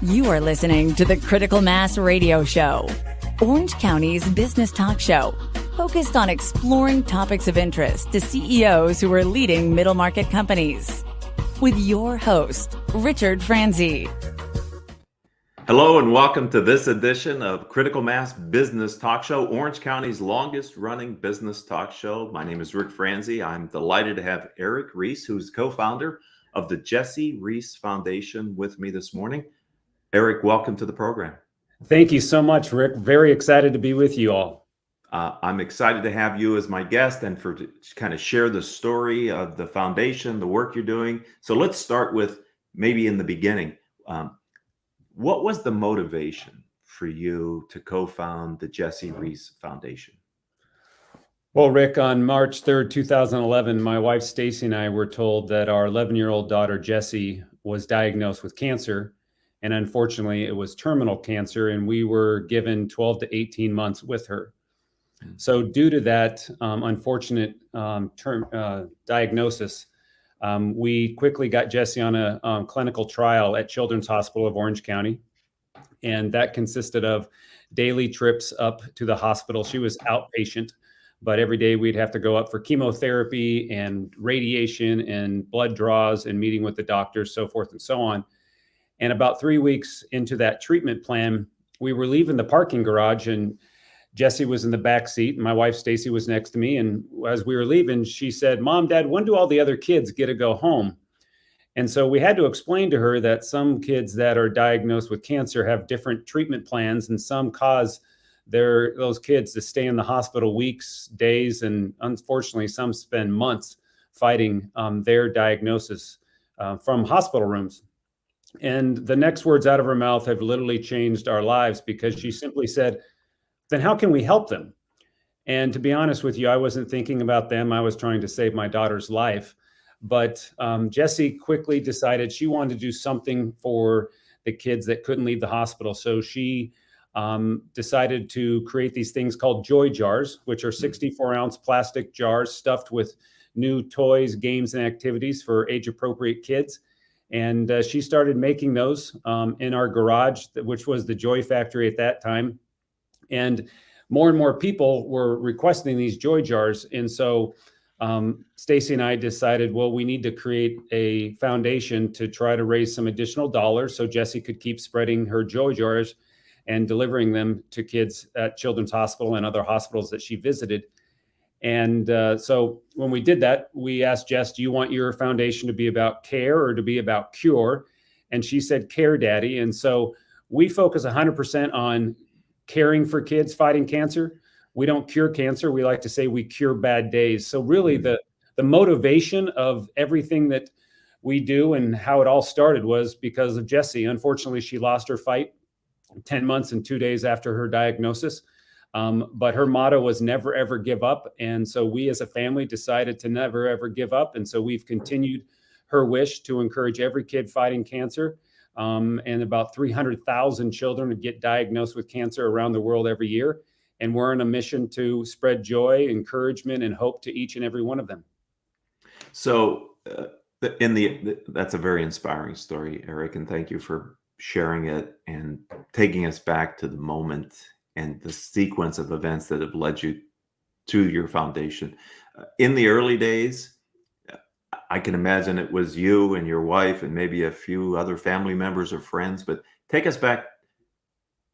You are listening to the Critical Mass Radio Show, Orange County's business talk show, focused on exploring topics of interest to CEOs who are leading middle market companies. With your host, Richard Franzi. Hello and welcome to this edition of Critical Mass Business Talk Show, Orange County's longest running business talk show. My name is Rick Franzi. I'm delighted to have Erik Rees, who's co-founder of the Jessie Rees Foundation, with me this morning. Erik, welcome to the program. Thank you so much, Rick. Very excited to be with you all. I'm excited to have you as my guest and to kind of share the story of the foundation, the work you're doing. So let's start with maybe in the beginning. What was the motivation for you to co-found the Jessie Rees Foundation? Well, Rick, on March 3rd, 2011, my wife, Stacey, and I were told that our 11-year-old daughter, Jessie, was diagnosed with cancer. And unfortunately, it was terminal cancer, and we were given 12 to 18 months with her. So due to that unfortunate diagnosis, we quickly got Jessie on a clinical trial at Children's Hospital of Orange County. And that consisted of daily trips up to the hospital. She was outpatient, but every day we'd have to go up for chemotherapy and radiation and blood draws and meeting with the doctors, so forth and so on. And about 3 weeks into that treatment plan, we were leaving the parking garage, and Jessie was in the back seat, and my wife, Stacey, was next to me. And as we were leaving, she said, "Mom, Dad, when do all the other kids get to go home?" And so we had to explain to her that some kids that are diagnosed with cancer have different treatment plans, and some cause those kids to stay in the hospital weeks, days, and unfortunately, some spend months fighting their diagnosis from hospital rooms. And the next words out of her mouth have literally changed our lives, because she simply said, "Then how can we help them?" And to be honest with you, I wasn't thinking about them. I was trying to save my daughter's life. But Jessie quickly decided she wanted to do something for the kids that couldn't leave the hospital. So she decided to create these things called JoyJars, which are 64-ounce plastic jars stuffed with new toys, games, and activities for age-appropriate kids. And she started making those in our garage, which was the Joy Factory at that time. And more people were requesting these JoyJars. And so Stacey and I decided, well, we need to create a foundation to try to raise some additional dollars so Jessie could keep spreading her JoyJars and delivering them to kids at Children's Hospital and other hospitals that she visited. And so when we did that, we asked Jess, "Do you want your foundation to be about care or to be about cure?" And she said, "Care, Daddy." And so we focus 100% on caring for kids fighting cancer. We don't cure cancer. We like to say we cure bad days. So really the motivation of everything that we do and how it all started was because of Jessie. Unfortunately, she lost her fight 10 months and 2 days after her diagnosis. But her motto was never, ever give up. And so we as a family decided to never, ever give up. And so we've continued her wish to encourage every kid fighting cancer. And about 300,000 children get diagnosed with cancer around the world every year. And we're on a mission to spread joy, encouragement, and hope to each and every one of them. So that's a very inspiring story, Erik, and thank you for sharing it and taking us back to the moment and the sequence of events that have led you to your foundation. In the early days, I can imagine it was you and your wife and maybe a few other family members or friends, but take us back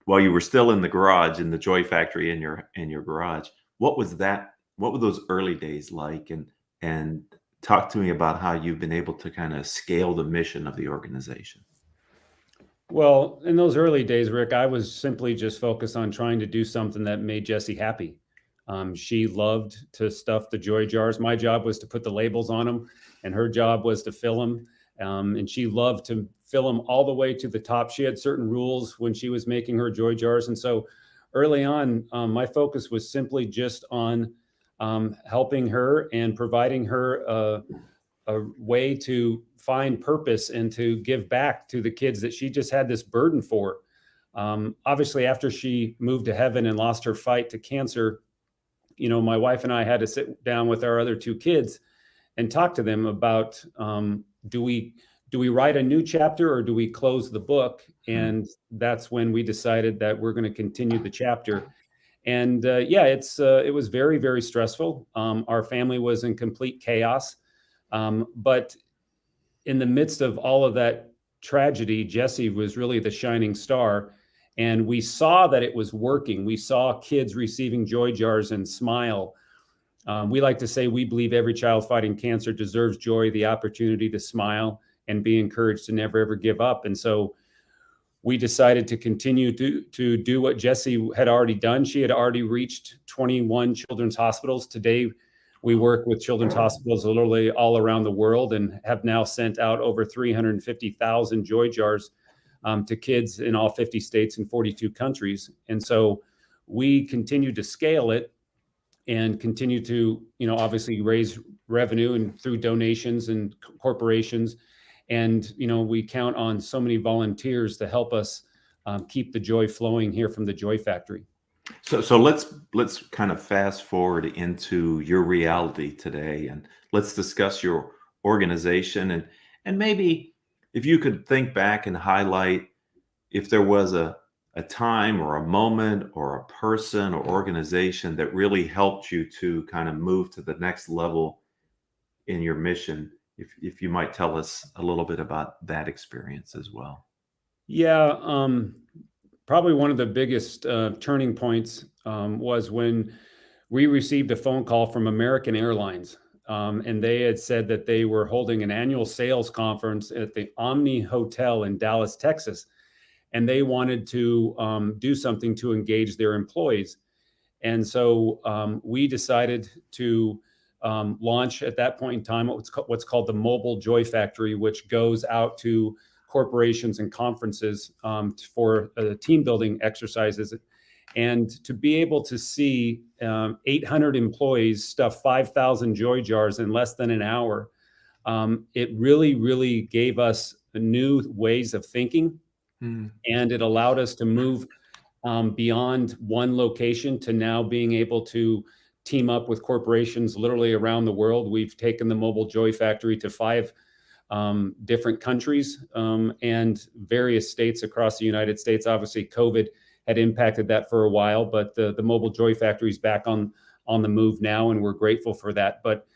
while you were still in the garage, in the Joy Factory in your garage. What was that? What were those early days like? And talk to me about how you've been able to kind of scale the mission of the organization. Well, in those early days, Rick, I was simply just focused on trying to do something that made Jessie happy. She loved to stuff the JoyJars. My job was to put the labels on them, and her job was to fill them. And she loved to fill them all the way to the top. She had certain rules when she was making her JoyJars. And so early on, my focus was simply just on helping her and providing her a way to find purpose and to give back to the kids that she just had this burden for. Obviously, after she moved to heaven and lost her fight to cancer, my wife and I had to sit down with our other two kids and talk to them about, do we do we write a new chapter or do we close the book? And that's when we decided that we're going to continue the chapter. And it was very, very stressful. Our family was in complete chaos. But in the midst of all of that tragedy, Jessie was really the shining star. And we saw that it was working. We saw kids receiving JoyJars and smile. We like to say we believe every child fighting cancer deserves joy, the opportunity to smile, and be encouraged to never, ever give up. And so we decided to continue to do what Jessie had already done. She had already reached 21 children's hospitals. Today, we work with children's hospitals literally all around the world and have now sent out over 350,000 JoyJars to kids in all 50 states and 42 countries. And so we continue to scale it and continue to, obviously raise revenue and through donations and corporations. And, we count on so many volunteers to help us keep the joy flowing here from the Joy Factory. So let's kind of fast forward into your reality today, and let's discuss your organization and maybe if you could think back and highlight if there was a time or a moment or a person or organization that really helped you to kind of move to the next level in your mission. If you might tell us a little bit about that experience as well. Yeah, probably one of the biggest turning points was when we received a phone call from American Airlines. And they had said that they were holding an annual sales conference at the Omni Hotel in Dallas, Texas. And they wanted to do something to engage their employees. And so we decided to launch at that point in time what's called the Mobile Joy Factory, which goes out to corporations and conferences for team building exercises. And to be able to see 800 employees stuff 5,000 JoyJars in less than an hour, it really, really gave us new ways of thinking. And it allowed us to move beyond one location to now being able to team up with corporations literally around the world. We've taken the Mobile Joy Factory to 5 different countries and various states across the United States. Obviously, COVID had impacted that for a while, but the Mobile Joy Factory is back on the move now, and we're grateful for that. But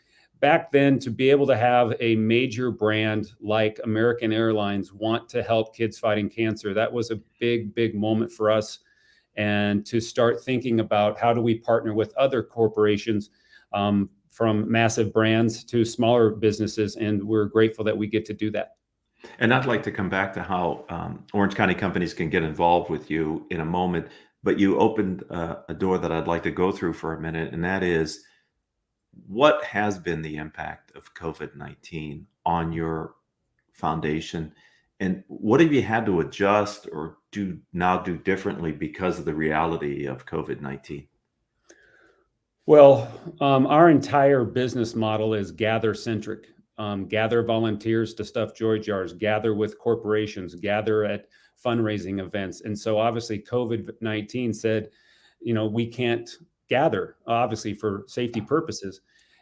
back then, to be able to have a major brand like American Airlines want to help kids fighting cancer, that was a big, big moment for us. And to start thinking about how do we partner with other corporations from massive brands to smaller businesses. And we're grateful that we get to do that. And I'd like to come back to how Orange County companies can get involved with you in a moment. But you opened a door that I'd like to go through for a minute, and that is, what has been the impact of COVID-19 on your foundation? And what have you had to adjust or do differently because of the reality of COVID-19? Well, our entire business model is gather-centric. Gather volunteers to stuff JoyJars, gather with corporations, gather at fundraising events. And so obviously COVID-19 said, we can't gather, obviously for safety purposes.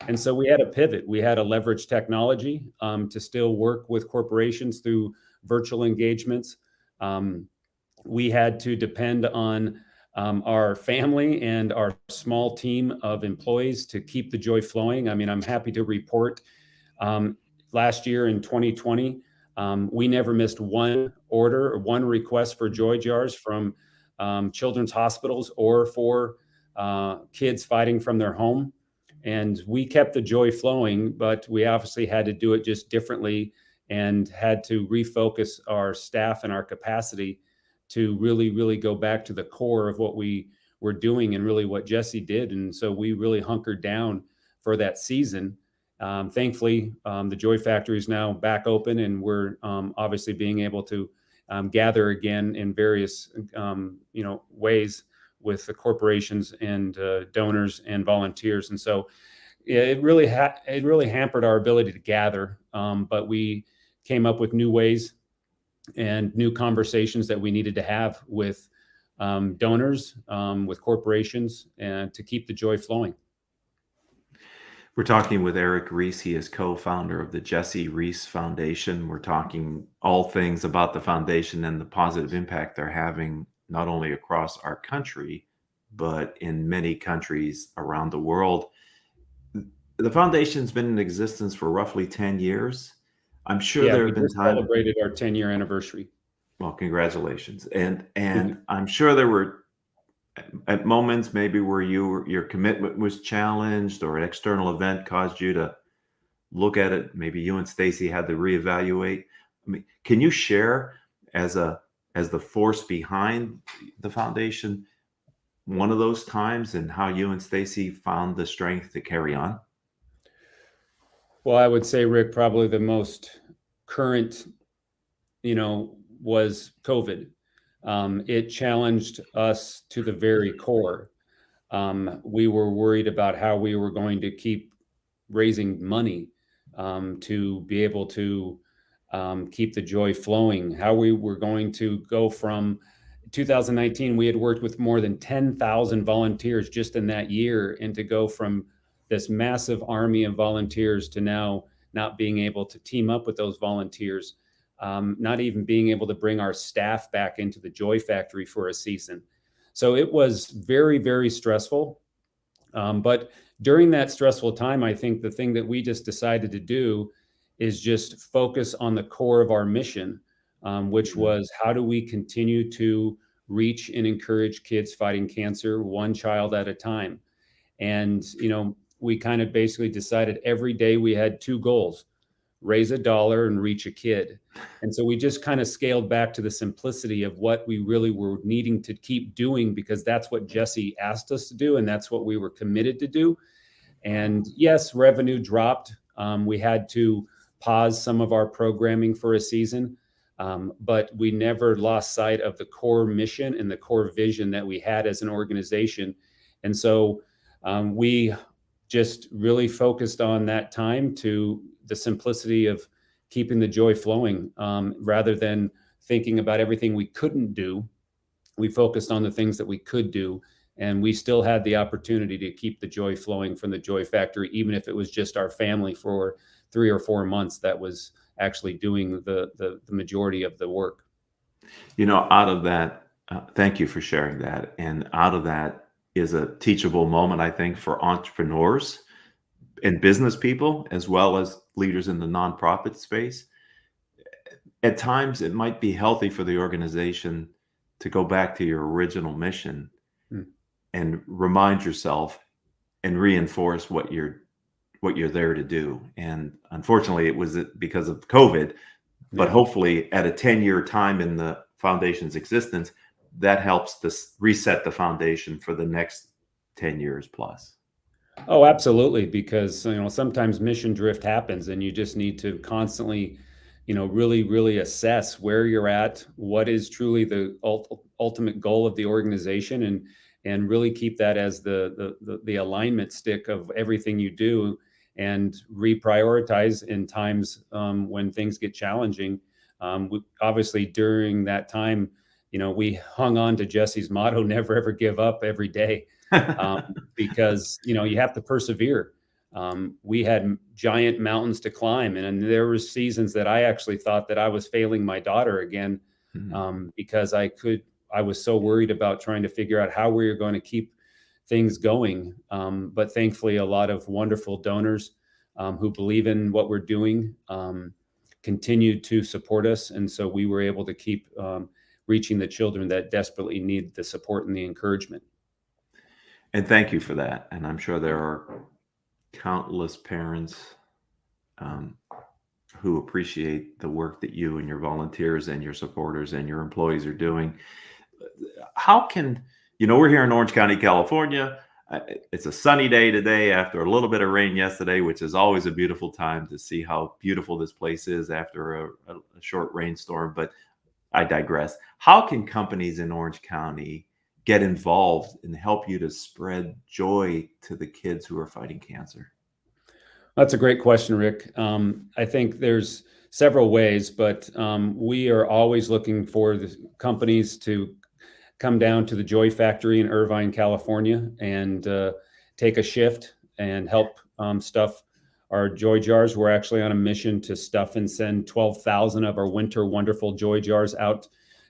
And so we had to pivot. We had to leverage technology to still work with corporations through virtual engagements. We had to depend on our family and our small team of employees to keep the joy flowing. I mean, I'm happy to report last year in 2020, we never missed one order or one request for JoyJars from children's hospitals or for kids fighting from their home. And we kept the joy flowing, but we obviously had to do it just differently and had to refocus our staff and our capacity to really, really go back to the core of what we were doing and really what Jessie did. And so we really hunkered down for that season. Thankfully, the Joy Factory is now back open, and we're obviously being able to gather again in various ways with the corporations and donors and volunteers. And so it really hampered our ability to gather, but we came up with new ways and new conversations that we needed to have with donors, with corporations, and to keep the joy flowing. We're talking with Erik Rees. He is co-founder of the Jessie Rees Foundation. We're talking all things about the foundation and the positive impact they're having, not only across our country, but in many countries around the world. The foundation's been in existence for roughly 10 years. I'm sure Yeah, there we have been just times. celebrated our 10-year anniversary. Well, congratulations. And I'm sure there were at moments maybe where your commitment was challenged or an external event caused you to look at it. Maybe you and Stacey had to reevaluate. I mean, can you share as the force behind the foundation one of those times and how you and Stacey found the strength to carry on? Well, I would say, Rick, probably the most current, was COVID. It challenged us to the very core. We were worried about how we were going to keep raising money to be able to keep the joy flowing, how we were going to go from 2019, we had worked with more than 10,000 volunteers just in that year, and to go from this massive army of volunteers to now not being able to team up with those volunteers, not even being able to bring our staff back into the Joy Factory for a season. So it was very, very stressful. But during that stressful time, I think the thing that we just decided to do is just focus on the core of our mission, which was how do we continue to reach and encourage kids fighting cancer one child at a time. And, we kind of basically decided every day we had two goals: raise $1 and reach a kid. And so we just kind of scaled back to the simplicity of what we really were needing to keep doing, because that's what Jessie asked us to do, and that's what we were committed to do. And yes, revenue dropped. We had to pause some of our programming for a season, but we never lost sight of the core mission and the core vision that we had as an organization. And so we just really focused on that time to the simplicity of keeping the joy flowing, rather than thinking about everything we couldn't do. We focused on the things that we could do, and we still had the opportunity to keep the joy flowing from the Joy Factory, even if it was just our family for 3 or 4 months that was actually doing the majority of the work. Out of that, thank you for sharing that. And out of that is a teachable moment, I think, for entrepreneurs and business people, as well as leaders in the nonprofit space. At times, it might be healthy for the organization to go back to your original mission and remind yourself and reinforce what you're there to do. And unfortunately, it was because of COVID, but hopefully at a 10-year time in the foundation's existence, that helps to reset the foundation for the next 10 years plus. Oh, absolutely. Because, sometimes mission drift happens, and you just need to constantly, really, really assess where you're at, what is truly the ultimate goal of the organization, and really keep that as the alignment stick of everything you do, and reprioritize in times when things get challenging. Obviously, during that time, we hung on to Jessie's motto, never, ever give up, every day, because, you have to persevere. We had giant mountains to climb, and there were seasons that I actually thought that I was failing my daughter again, because I was so worried about trying to figure out how we were going to keep things going. But thankfully, a lot of wonderful donors who believe in what we're doing continued to support us. And so we were able to keep reaching the children that desperately need the support and the encouragement. And thank you for that. And I'm sure there are countless parents who appreciate the work that you and your volunteers and your supporters and your employees are doing. How can, we're here in Orange County, California. It's a sunny day today after a little bit of rain yesterday, which is always a beautiful time to see how beautiful this place is after a short rainstorm. But I digress. How can companies in Orange County get involved and help you to spread joy to the kids who are fighting cancer? That's a great question, Rick. I think there's several ways, but we are always looking for the companies to come down to the Joy Factory in Irvine, California, and take a shift and help stuff our JoyJars. We're actually on a mission to stuff and send 12,000 of our winter wonderful JoyJars out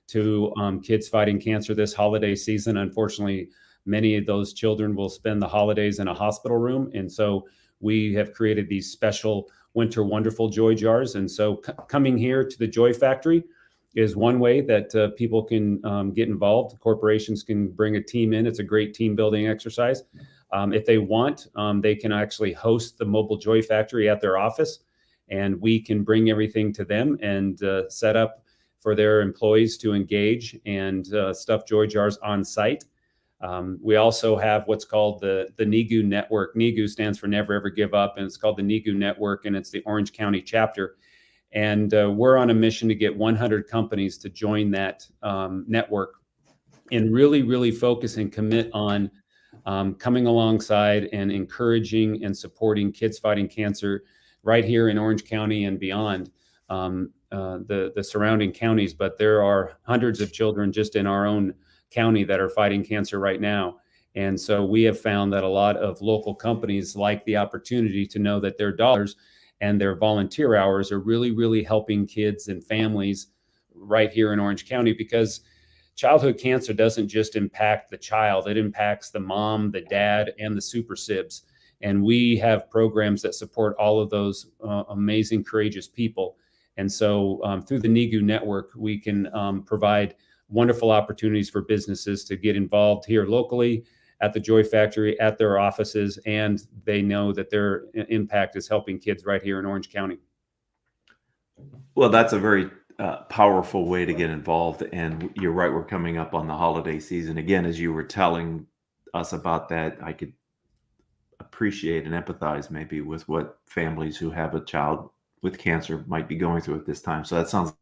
to kids fighting cancer this holiday season. Unfortunately, many of those children will spend the holidays in a hospital room. And so we have created these special winter wonderful JoyJars. And so coming here to the Joy Factory is one way that people can get involved. Corporations can bring a team in. It's a great team building exercise. If they want, they can actually host the mobile Joy Factory at their office, and we can bring everything to them and set up for their employees to engage and stuff JoyJars on site. We also have what's called the NIGU network. NIGU stands for Never Ever Give Up, and it's called the NIGU network, and it's the Orange County chapter. And we're on a mission to get 100 companies to join that network and really, really focus and commit on coming alongside and encouraging and supporting kids fighting cancer right here in Orange County and beyond the surrounding counties. But there are hundreds of children just in our own county that are fighting cancer right now. And so we have found that a lot of local companies like the opportunity to know that their dollars and their volunteer hours are really, really helping kids and families right here in Orange County, because childhood cancer doesn't just impact the child, it impacts the mom, the dad, and the super sibs. And we have programs that support all of those amazing, courageous people. And so through the NIGU network, we can provide wonderful opportunities for businesses to get involved here locally at the Joy Factory, at their offices, and they know that their impact is helping kids right here in Orange County. Well, that's a very powerful way to get involved. And you're right, we're coming up on the holiday season. Again, as you were telling us about that, I could appreciate and empathize maybe with what families who have a child with cancer might be going through at this time. So that sounds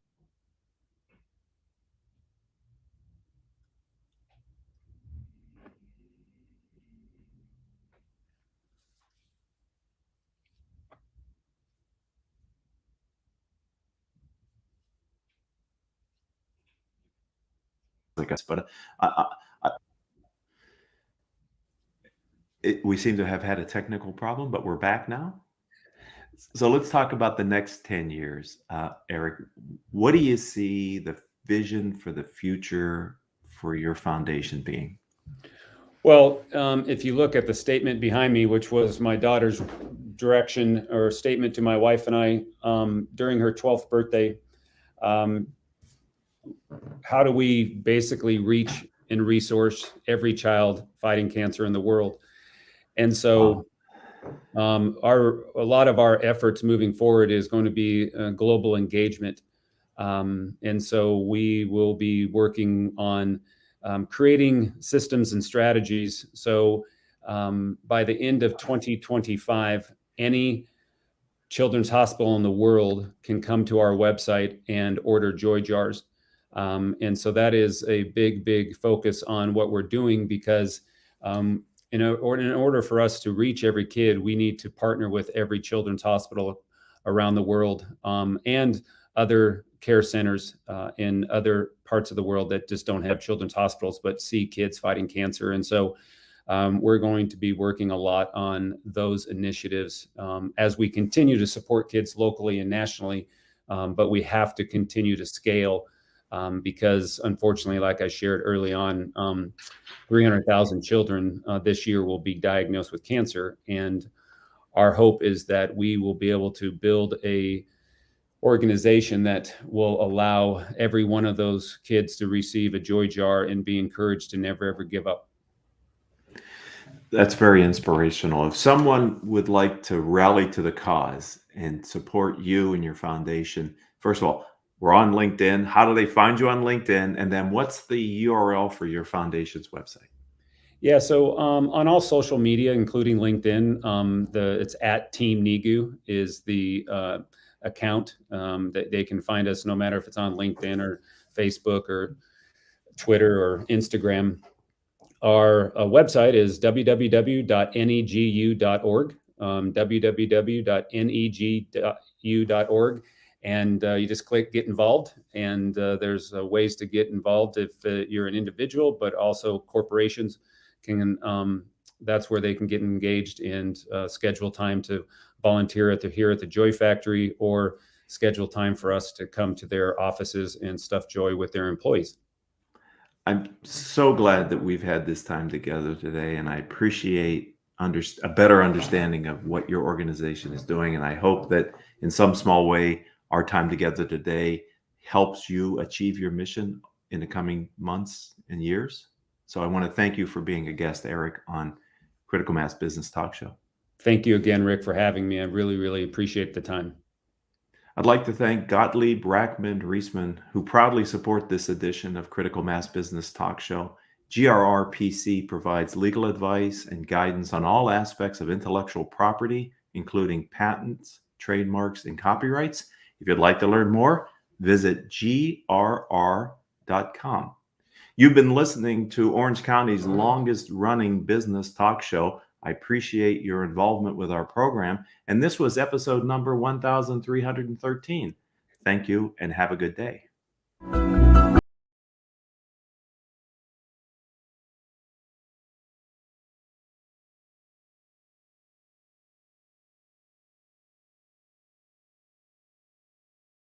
like us, but we seem to have had a technical problem, but we're back now. So let's talk about the next 10 years. Erik, what do you see the vision for the future for your foundation being? Well, if you look at the statement behind me, which was my daughter's direction or statement to my wife and I during her 12th birthday, how do we basically reach and resource every child fighting cancer in the world? And so a lot of our efforts moving forward is going to be global engagement. And so we will be working on creating systems and strategies. So by the end of 2025, any children's hospital in the world can come to our website and order JoyJars. And so that is a big, big focus on what we're doing, because in order for us to reach every kid, we need to partner with every children's hospital around the world and other care centers in other parts of the world that just don't have children's hospitals but see kids fighting cancer. And so we're going to be working a lot on those initiatives as we continue to support kids locally and nationally, but we have to continue to scale because unfortunately, like I shared early on, 300,000 children this year will be diagnosed with cancer. And our hope is that we will be able to build a organization that will allow every one of those kids to receive a JoyJar and be encouraged to never, ever give up. That's very inspirational. If someone would like to rally to the cause and support you and your foundation, first of all, we're on LinkedIn. How do they find you on LinkedIn? And then what's the URL for your foundation's website? Yeah, so on all social media, including LinkedIn, it's at Team NIGU is the account that they can find us, no matter if it's on LinkedIn or Facebook or Twitter or Instagram. Our website is www.negu.org, www.negu.org. And you just click get involved. And there's ways to get involved if you're an individual, but also corporations can that's where they can get engaged and schedule time to volunteer here at the Joy Factory, or schedule time for us to come to their offices and stuff joy with their employees. I'm so glad that we've had this time together today, and I appreciate a better understanding of what your organization is doing. And I hope that in some small way, our time together today helps you achieve your mission in the coming months and years. So I want to thank you for being a guest, Erik, on Critical Mass Business Talk Show. Thank you again, Rick, for having me. I really, really appreciate the time. I'd like to thank Gottlieb, Rackman, Reisman, who proudly support this edition of Critical Mass Business Talk Show. GRRPC provides legal advice and guidance on all aspects of intellectual property, including patents, trademarks, and copyrights. If you'd like to learn more, visit grr.com. You've been listening to Orange County's longest running business talk show. I appreciate your involvement with our program. And this was episode number 1313. Thank you and have a good day.